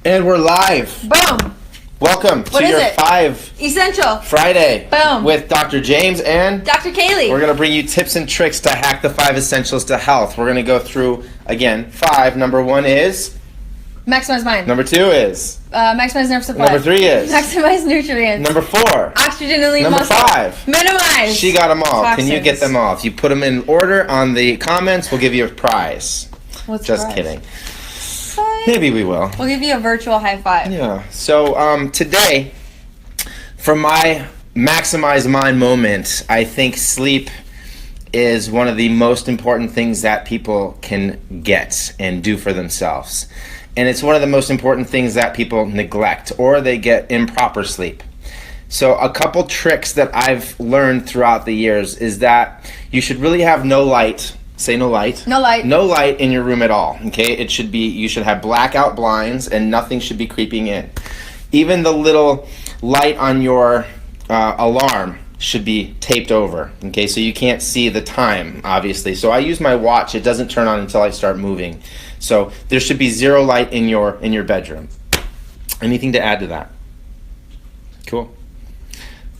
And we're live. Boom. Welcome to your 5 Essential Friday. Boom. With Dr. James and Dr. Kalie. We're going to bring you tips and tricks to hack the 5 essentials to health. We're going to go through, again, 5. Number 1 is? Maximize mind. Number 2 is? Maximize nerve supply. Number 3 is? Maximize nutrients. Number 4? Oxygen and lean Number muscle. 5? Minimize. She got them all. Toxins. Can you get them all? If you put them in order on the comments, we'll give you a prize. What's Just the prize? kidding. Maybe we will. We'll give you a virtual high five. Yeah. So today, for my maximize mind moment, I think sleep is one of the most important things that people can get and do for themselves. And it's one of the most important things that people neglect or they get improper sleep. So a couple tricks that I've learned throughout the years is that you should really have no light. Say no light. No light. No light in your room at all. Okay, you should have blackout blinds and nothing should be creeping in. Even the little light on your alarm should be taped over. Okay, so you can't see the time, obviously. So I use my watch. It doesn't turn on until I start moving. So there should be zero light in your bedroom. Anything to add to that? Cool.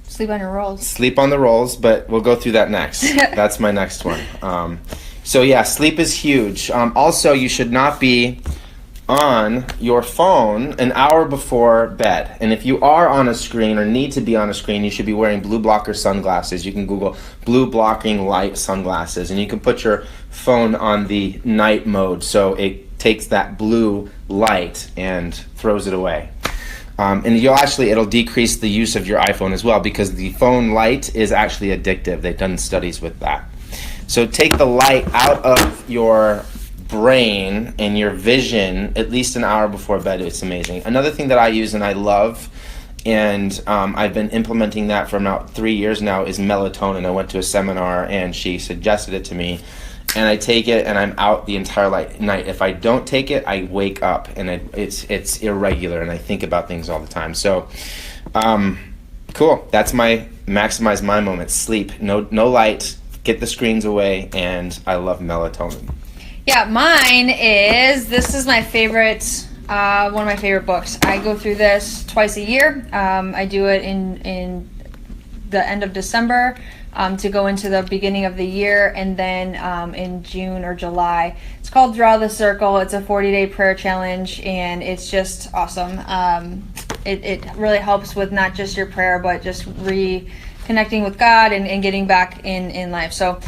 Sleep on your rolls. Sleep on the rolls, but we'll go through that next. That's my next one. So yeah, sleep is huge. Also, you should not be on your phone an hour before bed. And if you are on a screen or need to be on a screen, you should be wearing blue blocker sunglasses. You can Google blue blocking light sunglasses, and you can put your phone on the night mode so it takes that blue light and throws it away. And it'll decrease the use of your iPhone as well because the phone light is actually addictive. They've done studies with that. So take the light out of your brain and your vision at least an hour before bed. It's amazing. Another thing that I use and I love, and I've been implementing that for about 3 years now, is melatonin. I went to a seminar and she suggested it to me. And I take it, and I'm out the entire night. If I don't take it, I wake up, and it's irregular, and I think about things all the time. So, cool. That's my maximize my moment. Sleep, no light, get the screens away, and I love melatonin. Yeah, mine is, this is my favorite, one of my favorite books. I go through this twice a year. I do it in the end of December. To go into the beginning of the year, and then in June or July. It's called Draw the Circle. It's a 40-day prayer challenge, and it's just awesome. It really helps with not just your prayer, but just reconnecting with God and getting back in life. So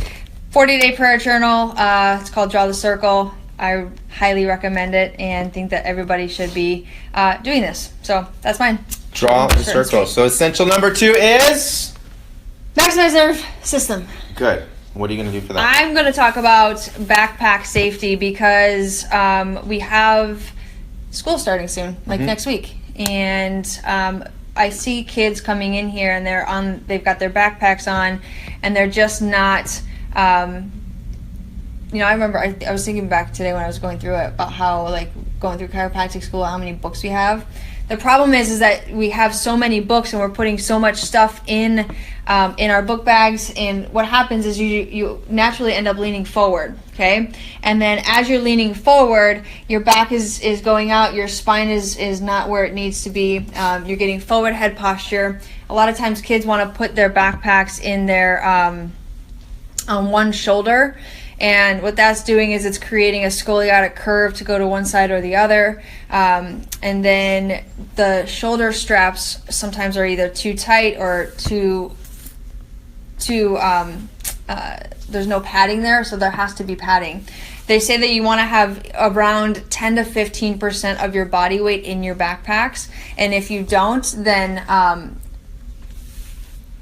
40-day prayer journal. It's called Draw the Circle. I highly recommend it and think that everybody should be doing this. So that's mine. Draw the circle. So essential number 2 is? Maximize nerve system. Good. What are you going to do for that? I'm going to talk about backpack safety because we have school starting soon, like next week. And I see kids coming in here and they've got their backpacks on and they're just not, I remember I was thinking back today when I was going through it about how, like, going through chiropractic school, how many books we have. The problem is that we have so many books and we're putting so much stuff in our book bags, and what happens is you naturally end up leaning forward, okay? And then as you're leaning forward, your back is going out, your spine is not where it needs to be. You're getting forward head posture. A lot of times kids want to put their backpacks in their on one shoulder. And what that's doing is it's creating a scoliotic curve to go to one side or the other. And then the shoulder straps sometimes are either too tight or there's no padding there, so there has to be padding. They say that you want to have around 10 to 15% of your body weight in your backpacks. And if you don't, then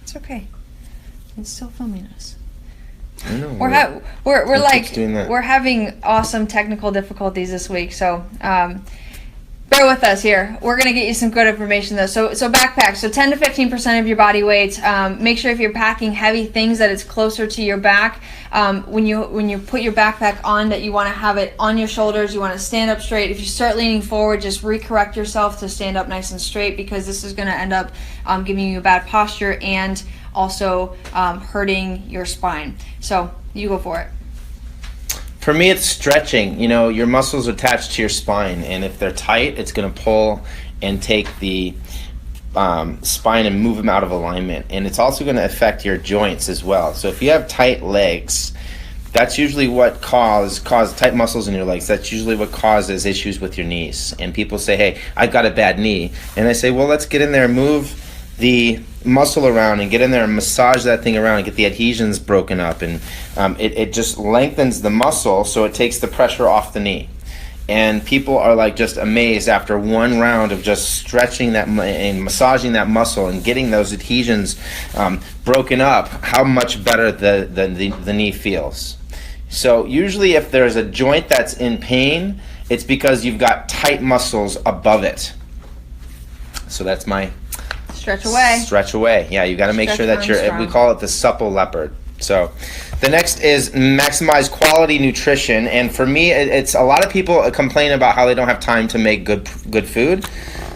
it's okay. It's still filming us. I know. We're having awesome technical difficulties this week, so bear with us here. We're gonna get you some good information though. So backpacks. So 10 to 15% of your body weight. Make sure if you're packing heavy things that it's closer to your back. When you put your backpack on, that you want to have it on your shoulders. You want to stand up straight. If you start leaning forward, just recorrect yourself to stand up nice and straight, because this is going to end up giving you a bad posture and also hurting your spine. So you go for it. For me, it's stretching. You know, your muscles are attached to your spine, and if they're tight, it's going to pull and take the spine and move them out of alignment. And it's also going to affect your joints as well. So if you have tight legs, that's usually what cause tight muscles in your legs. That's usually what causes issues with your knees. And people say, hey, I've got a bad knee. And I say, well, let's get in there and move the muscle around and get in there and massage that thing around and get the adhesions broken up. And it just lengthens the muscle, so it takes the pressure off the knee. And people are like just amazed after one round of just stretching that and massaging that muscle and getting those adhesions broken up, how much better the knee feels. So usually if there's a joint that's in pain, it's because you've got tight muscles above it. So that's my stretch away. Stretch away. Yeah, you got to make sure that we call it the supple leopard. So the next is maximize quality nutrition. And for me, it's a lot of people complain about how they don't have time to make good food.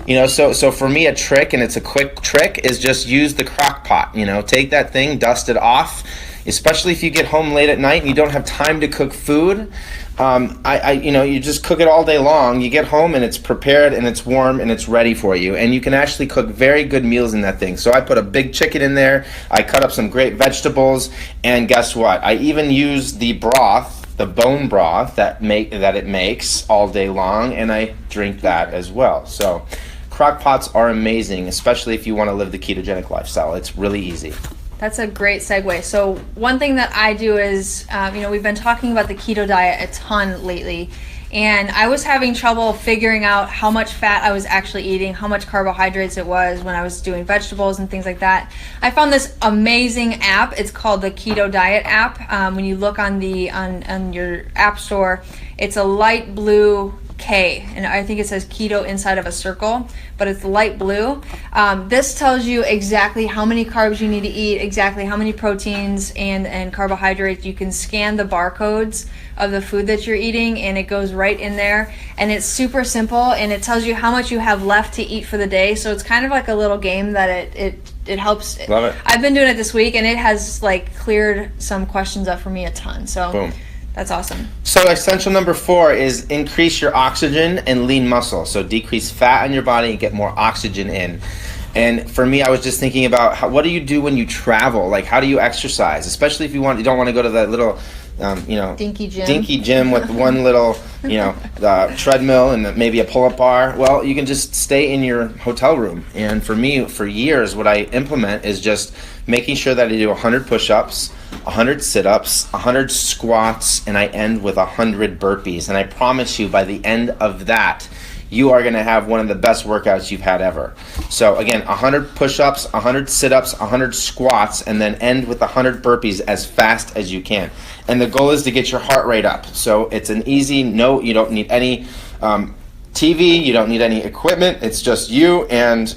You know, so for me, a trick, and it's a quick trick, is just use the crock pot. You know, take that thing, dust it off, especially if you get home late at night and you don't have time to cook food. You just cook it all day long. You get home and it's prepared and it's warm and it's ready for you. And you can actually cook very good meals in that thing. So I put a big chicken in there. I cut up some great vegetables. And guess what? I even use the broth, the bone broth that it makes all day long. And I drink that as well. So crock pots are amazing, especially if you want to live the ketogenic lifestyle. It's really easy. That's a great segue. So one thing that I do is, we've been talking about the keto diet a ton lately, and I was having trouble figuring out how much fat I was actually eating, how much carbohydrates it was when I was doing vegetables and things like that. I found this amazing app. It's called the Keto Diet app. When you look on your app store, it's a light blue K, and I think it says keto inside of a circle, but it's light blue. This tells you exactly how many carbs you need to eat, exactly how many proteins and carbohydrates. You can scan the barcodes of the food that you're eating, and it goes right in there, and it's super simple, and it tells you how much you have left to eat for the day. So it's kind of like a little game that it helps. Love it. I've been doing it this week, and it has like cleared some questions up for me a ton. So boom. That's awesome. So essential number 4 is increase your oxygen and lean muscle. So decrease fat on your body and get more oxygen in. And for me, I was just thinking about what do you do when you travel? Like, how do you exercise? Especially if you don't want to go to that little, dinky gym with one little, treadmill and maybe a pull-up bar. Well, you can just stay in your hotel room. And for me, for years, what I implement is just making sure that I do 100 push-ups, 100 sit-ups, 100 squats, and I end with 100 burpees. And I promise you, by the end of that, you are going to have one of the best workouts you've had ever. So again, 100 push-ups, 100 sit-ups, 100 squats, and then end with 100 burpees as fast as you can. And the goal is to get your heart rate up. So it's an easy note. You don't need any TV. You don't need any equipment. It's just you and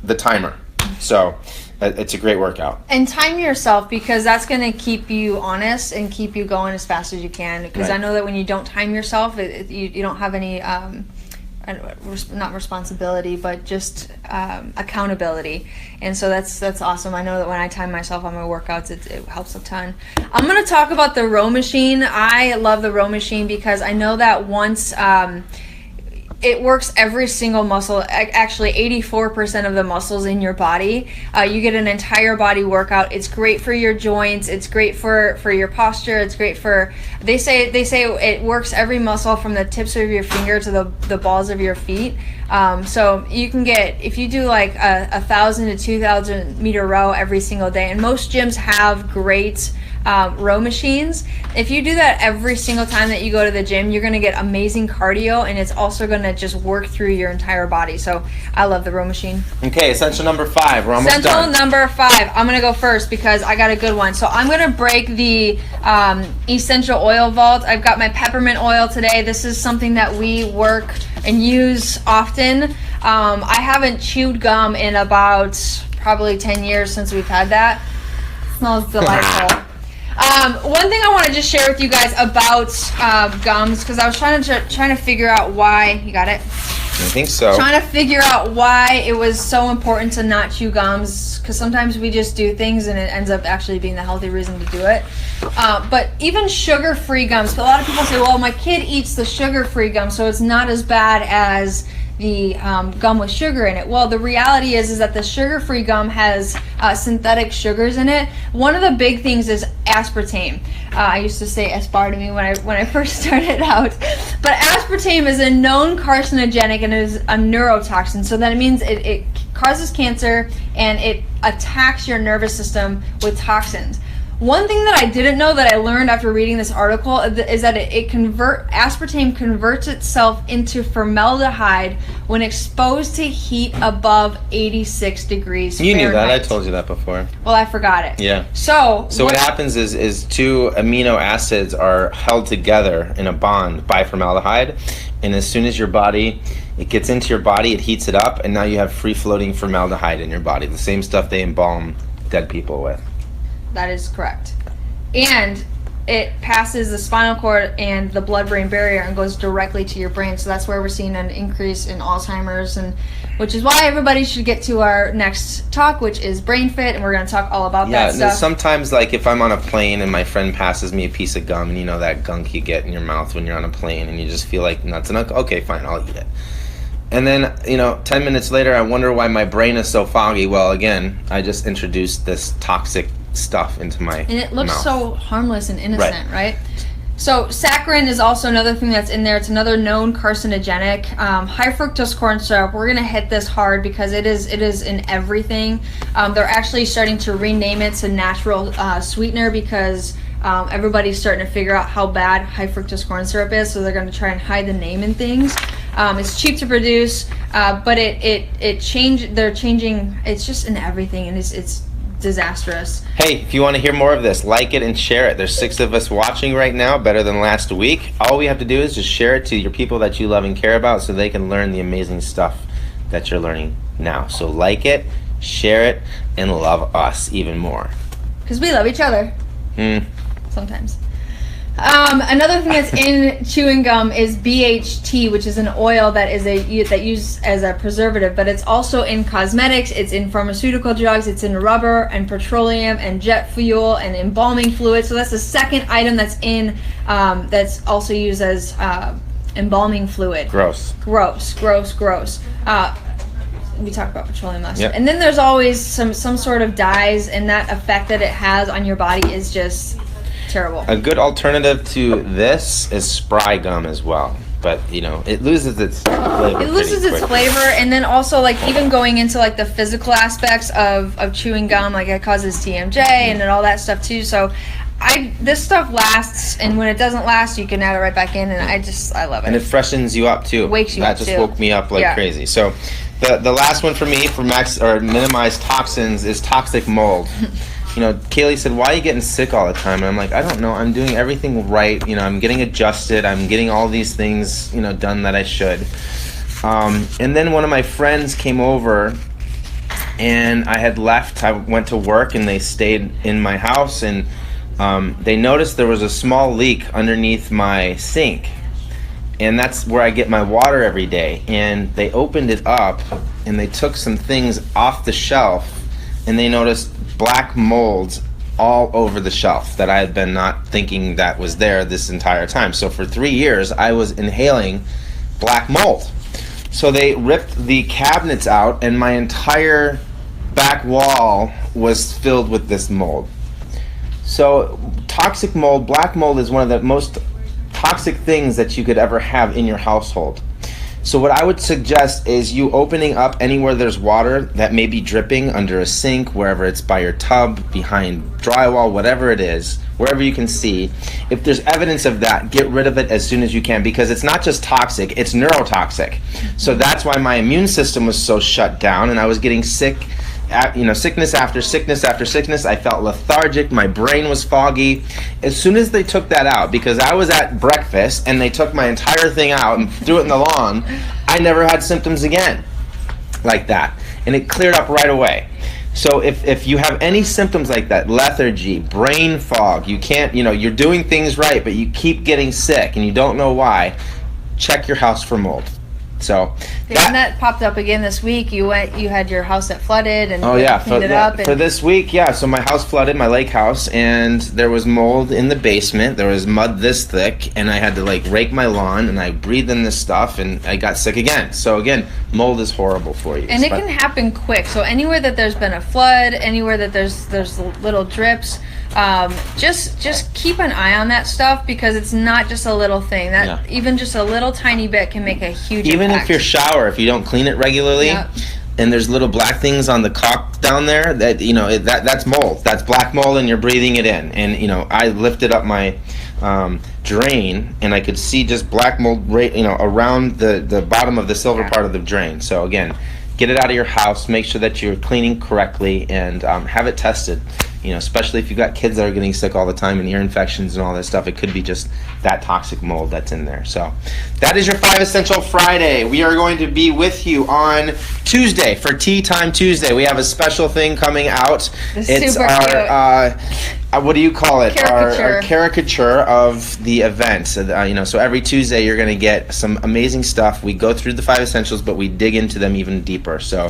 the timer. So it's a great workout. And time yourself, because that's going to keep you honest and keep you going as fast as you can. Because Right. I know that when you don't time yourself, you don't have any, not responsibility, but just accountability. And so that's awesome. I know that when I time myself on my workouts, it helps a ton. I'm going to talk about the row machine. I love the row machine because I know that once it works every single muscle, actually 84% of the muscles in your body. You get an entire body workout. It's great for your joints. It's great for your posture. It's great for, they say it works every muscle from the tips of your finger to the balls of your feet. So you can get, if you do like a 1,000 to 2,000 meter row every single day, and most gyms have great row machines. If you do that every single time that you go to the gym, you're going to get amazing cardio, and it's also going to just work through your entire body. So I love the row machine. Okay, essential number 5. We're almost done. Essential number 5. I'm going to go first because I got a good one. So I'm going to break the essential oil vault. I've got my peppermint oil today. This is something that we work and use often. I haven't chewed gum in about probably 10 years since we've had that. It smells delightful. One thing I want to just share with you guys about gums, because I was trying to figure out why. You got it? I think so. Trying to figure out why it was so important to not chew gums, because sometimes we just do things and it ends up actually being the healthy reason to do it. But even sugar-free gums, a lot of people say, well, my kid eats the sugar-free gum, so it's not as bad as the gum with sugar in it. Well, the reality is that the sugar-free gum has synthetic sugars in it. One of the big things is aspartame. I used to say aspartame when I first started out. But aspartame is a known carcinogenic and is a neurotoxin. So that means it causes cancer and it attacks your nervous system with toxins. One thing that I didn't know that I learned after reading this article is that aspartame converts itself into formaldehyde when exposed to heat above 86 degrees Fahrenheit. You knew that. I told you that before. Well, I forgot it. Yeah. So what happens is two amino acids are held together in a bond by formaldehyde, and as soon as it gets into your body, it heats it up, and now you have free-floating formaldehyde in your body, the same stuff they embalm dead people with. That is correct. And it passes the spinal cord and the blood-brain barrier and goes directly to your brain. So that's where we're seeing an increase in Alzheimer's, and which is why everybody should get to our next talk, which is Brain Fit, and we're going to talk all about that stuff. Yeah, sometimes, like, if I'm on a plane and my friend passes me a piece of gum, and you know that gunk you get in your mouth when you're on a plane, and you just feel like nuts, and okay, fine, I'll eat it. And then, 10 minutes later, I wonder why my brain is so foggy. Well, again, I just introduced this toxic stuff into my mouth. And it looks so harmless and innocent, right? So saccharin is also another thing that's in there. It's another known carcinogenic. High fructose corn syrup, we're going to hit this hard because it is in everything. They're actually starting to rename it to natural sweetener because everybody's starting to figure out how bad high fructose corn syrup is, so they're going to try and hide the name in things. It's cheap to produce, but they're changing, it's just in everything, and it's disastrous. Hey, if you want to hear more of this, like it and share it. There's 6 of us watching right now, better than last week. All we have to do is just share it to your people that you love and care about so they can learn the amazing stuff that you're learning now. So like it, share it, and love us even more. Because we love each other. Sometimes. Another thing that's in chewing gum is BHT, which is an oil that used as a preservative, but it's also in cosmetics, it's in pharmaceutical drugs, it's in rubber and petroleum and jet fuel and embalming fluid. So that's the second item that's in that's also used as embalming fluid. Gross. We talked about petroleum last Yep. time. And then there's always some sort of dyes, and that effect that it has on your body is just terrible. A good alternative to this is spry gum as well, but it loses its flavor. It loses its flavor, and then also like even going into like the physical aspects of chewing gum, like it causes TMJ and then all that stuff too. So this stuff lasts, and when it doesn't last, you can add it right back in, and I love it. And it freshens you up too. Wakes you up too. That too. just woke me up like crazy. So the last one for me for minimize toxins is toxic mold. Kalie said, why are you getting sick all the time? And I'm like, I don't know. I'm doing everything right. I'm getting adjusted. I'm getting all these things, done that I should. And then one of my friends came over, and I had left. I went to work, and they stayed in my house, and they noticed there was a small leak underneath my sink. And that's where I get my water every day. And they opened it up, and they took some things off the shelf, and they noticed black molds all over the shelf that I had been not thinking that was there this entire time. So for 3 years, I was inhaling black mold. So they ripped the cabinets out, and my entire back wall was filled with this mold. So toxic mold, black mold, is one of the most toxic things that you could ever have in your household. So what I would suggest is you opening up anywhere there's water that may be dripping under a sink, wherever it's by your tub, behind drywall, whatever it is, wherever you can see. If there's evidence of that, get rid of it as soon as you can, because it's not just toxic, it's neurotoxic. So that's why my immune system was so shut down, and I was getting sick. Sickness after sickness after sickness. I felt lethargic. My brain was foggy. As soon as they took that out, because I was at breakfast and they took my entire thing out and threw it in the lawn, I never had symptoms again like that. And it cleared up right away. So if you have any symptoms like that, lethargy, brain fog, you can't, you're doing things right, but you keep getting sick and you don't know why, check your house for mold. So that popped up again this week. You had your house that flooded and cleaned it up. For this week, so my house flooded, my lake house, and there was mold in the basement. There was mud this thick, and I had to rake my lawn, and I breathed in this stuff, and I got sick again. So again, mold is horrible for you. And it can happen quick. So anywhere that there's been a flood, anywhere that there's little drips, just keep an eye on that stuff, because it's not just a little thing. Even just a little tiny bit can make a huge impact. Even if your shower, if you don't clean it regularly, and there's little black things on the caulk down there, that's mold. That's black mold, and you're breathing it in. And I lifted up my drain, and I could see just black mold around the bottom of the silver part of the drain. So again, get it out of your house. Make sure that you're cleaning correctly, and have it tested. Especially if you've got kids that are getting sick all the time and ear infections and all that stuff, it could be just that toxic mold that's in there. So that is your 5 Essential Friday. We are going to be with you on Tuesday for Tea Time Tuesday. We have a special thing coming out. It's our what do you call it? Caricature. Our caricature of the event. So every Tuesday you're going to get some amazing stuff. We go through the 5 essentials, but we dig into them even deeper. So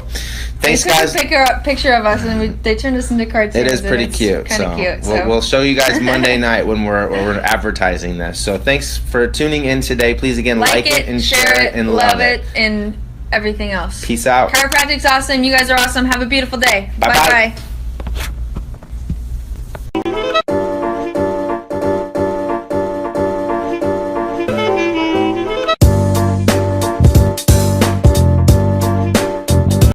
thanks, guys. They took a picture of us, and they turned us into cartoons. It is pretty cute. Kind of cute. We'll show you guys Monday night when we're advertising this. So thanks for tuning in today. Please again like it and share it and love it and everything else. Peace out. Chiropractic's awesome. You guys are awesome. Have a beautiful day. Bye-bye. Bye.